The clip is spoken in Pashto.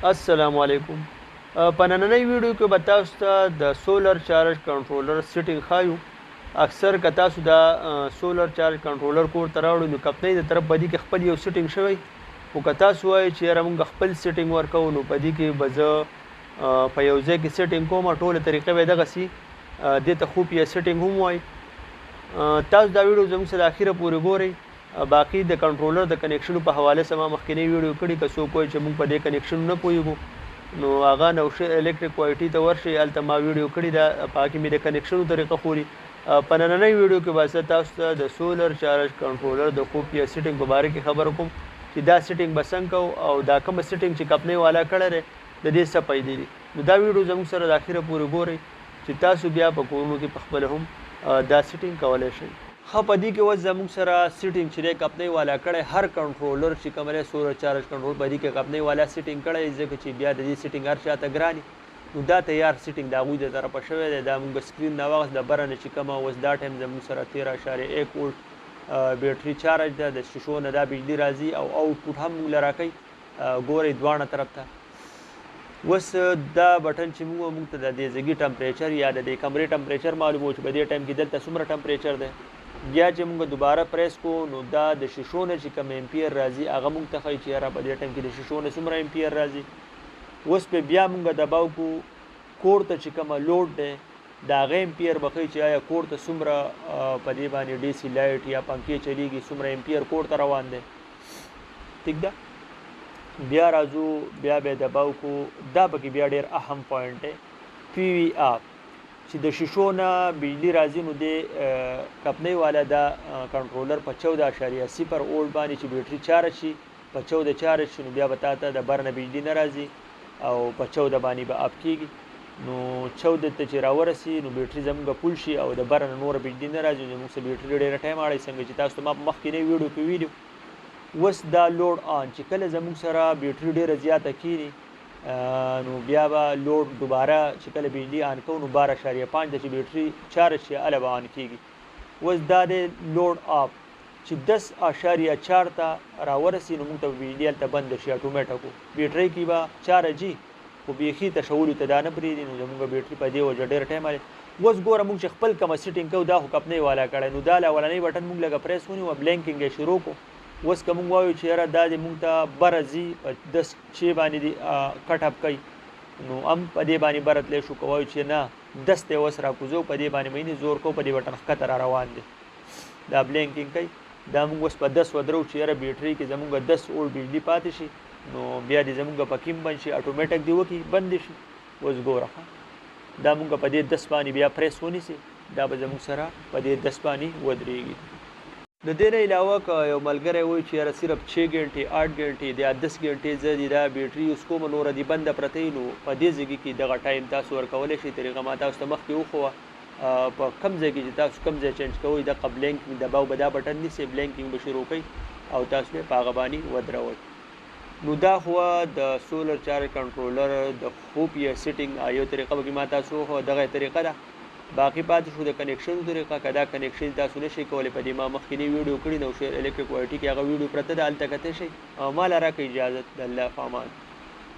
السلام علیکم. په نننۍ ویډیو کې به تاسو ته د سولر چارج کنټرولر سیټینګ ښایو. اکثر که تاسو دا سولر چارج کنټرولر کور ته راوړئ نو کمپنۍ د طرف په دې کې خپل یو سیټینګ شوی، خو که تاسو وایئ چې یاره موږ خپل سیټینګ ورکوو نو په دې کې به زه په یو ځای کې سیټینګ کوم. ټوله طریقه به دغسې دې ته خوپیه سیټینګ هم وایي. تاسو دا ویډیو زموږ سره اخیره پورې ګورئ. باقي د کنټرولر د کنیکشنو په حواله سره ما مخکینی ویډیو کړي. که څوک وایي چې موږ په دې کنیکشن نه پوهېږو نو هغه نوشهر الکتریک وایټي ته ورشئ، هلته ما ویډیو کړې ده، په هغه کې مې د کنیکشنو طریقه ښودي. په نننۍ ویډیو کې به زه تاسو ته د سولر چارج کنټرولر د خوپیه سیټینګ په باره کې خبره کوم چې دا سیټینګ به څنګه کوو او دا کومه سیټینګ چې کمپنۍ والا کړی دی د دې څه فایدې دي. نو دا ویډیو زموږ سره د اخره پورې ګورئ چې تاسو بیا په کورونو کې پخپله هم دا سیټینګ کولی شئ. ښه په دې کې اوس زموږ سره سیټینګ چې دی کمپنۍ والا کړی، هر کنټرولر چې کوم دی سولر چارج کنټرول په دې کې کمپنۍ والا سیټینګ کړی، ځکه چې بیا د دې سیټینګ هر چا ته ګران نو دا تیار سیټینګ د هغوی د طرفه شوی دی. دا موږ سکرین راواغست د بره نه چې کومه اوس دا ټایم زموږ سره 13.1 وولټ بیټري چارج ده، د شیشو نه دا بجلي راځي او آوټپوټ هم موږ له راکوي. ګورئ دواړه طرف ته. اوس دا بټن چې موږ ته د دې ځګي ټمپریچر یا د دې کمرې ټمپریچر معلومو چې په دې ټایم کې دلته څومره ټمپریچر دی. بیا چې موږ دوباره پریس کوو نو دا د شیشو نه چې کوم امپیر راځي هغه موږ ته ښایي چې یاره په دې ټایم کې د شیشو نه څومره امپیر راځي. اوس پې بیا موږ دباو کوو کور ته چې کومه لوډ دی د هغه امپیر به ښایي چې آیا کور ته څومره په دې باندې ډي سي لایټ یا پنکې چلیږي، څومره امپیر کور ته روان دی. ټیک ده. بیا راځو بیا به دباو کوو. دا پکې بیا ډېر اهم پوینټ دی، پی وي آر چې د شیشو نه بجلي راځي نو د کمپنۍ والا دا کنټرولر په 14.0 وولټ باندې چې بیټري چارج شي، په 14 چارج شي نو بیا به تا ته د بر نه بجلي نه راځي او په 14 باندې به اپ کېږي. نو 14 ته چې راورسي نو بیټري زموږ فول شي او د بر نه نوره بجلي نه راځي. نو موږ سره بیټري ډېره ټایم اړی څنګه چې تاسو ته ما په مخکینۍ ویډیو کې ویلي. اوس دا لوډ آن چې کله زموږ سره بیټري ډېره زیاته کېږي نو بیا به لوډ دوباره چې کله بجلي آن کوو نو 12.5 ته چې بیټري چارج شي هله به آن کېږي. اوس دا دی لوډ آف چې 10.4 ته راورسي نو موږ ته بجلي هلته بنده شي اټومیټک. بیټرۍ کې به چارجي خو بیخي تشولو ته دا نه پرېږدي. نو زموږ بیټري په دې وجه ډېر ټایم اړی. اوس ګوره موږ چې خپل کومه سیټینګ کوو دا خو کمپنۍ والا کړی نو دا اولنۍ بټن موږ لږه پریس ونیو بلینکینګ یې شروع کړو. اوس که موږ وایو چې یاره دا دې موږ ته بره ځي په 10 چې باندې دې کټ اپ کوي نو هم په دې باندې بره تلی شو. که وایو چې نه 10 ته اوس راکوزو په دې باندې مینې زور کوو په دې بټن ښکته را روان دی دا بلینکینګ کوي. دا موږ اوس په 10 ودرو چې یاره بیټرۍ کې زموږ 10 وولټ بجلي پاتې شي نو بیا دې زموږ په کیم بند شي اټومیټک دې وکړي بند شي. اوس ګوره دا موږ په دې 10 باندې بیا پریس ونیسي دا به زموږ سره په دې 10 باندې ودرېږي. د دې نه علاوه که یو ملګری وایي چې یاره صرف 6 ګنټې 8 ګنټې یا 10 ګنټې زه دې دا بیټري یوز کوم نوره دې بنده پرته وي نو په دې ځای کې دغه ټایم تاسو ورکولی شئ. طریقه ما تاسو ته مخکې وښوه په کوم ځای کې چې تاسو کوم ځای چینج کوئ دغه بلینکینګ دباو به دا بټن نیسئ، بلینکینګ به شروع کوئ او تاسو به په هغه باندې ودروئ. نو دا خو د سولر چارج کنټرولر د خوپیه سیټینګ یو طریقه به ما تاسو وښوه دغه طریقه ده. باقي پاتې شو د کنیکشن طریقه. که دا کنیکشن تاسو نشئ کولی په دې ما مخکینی ویډیو کړي نوشهر الکتریک وایټي کې هغه ویډیو پرته ده هلته کتی شئ. ما له راکړئ اجازت. د الله په امان.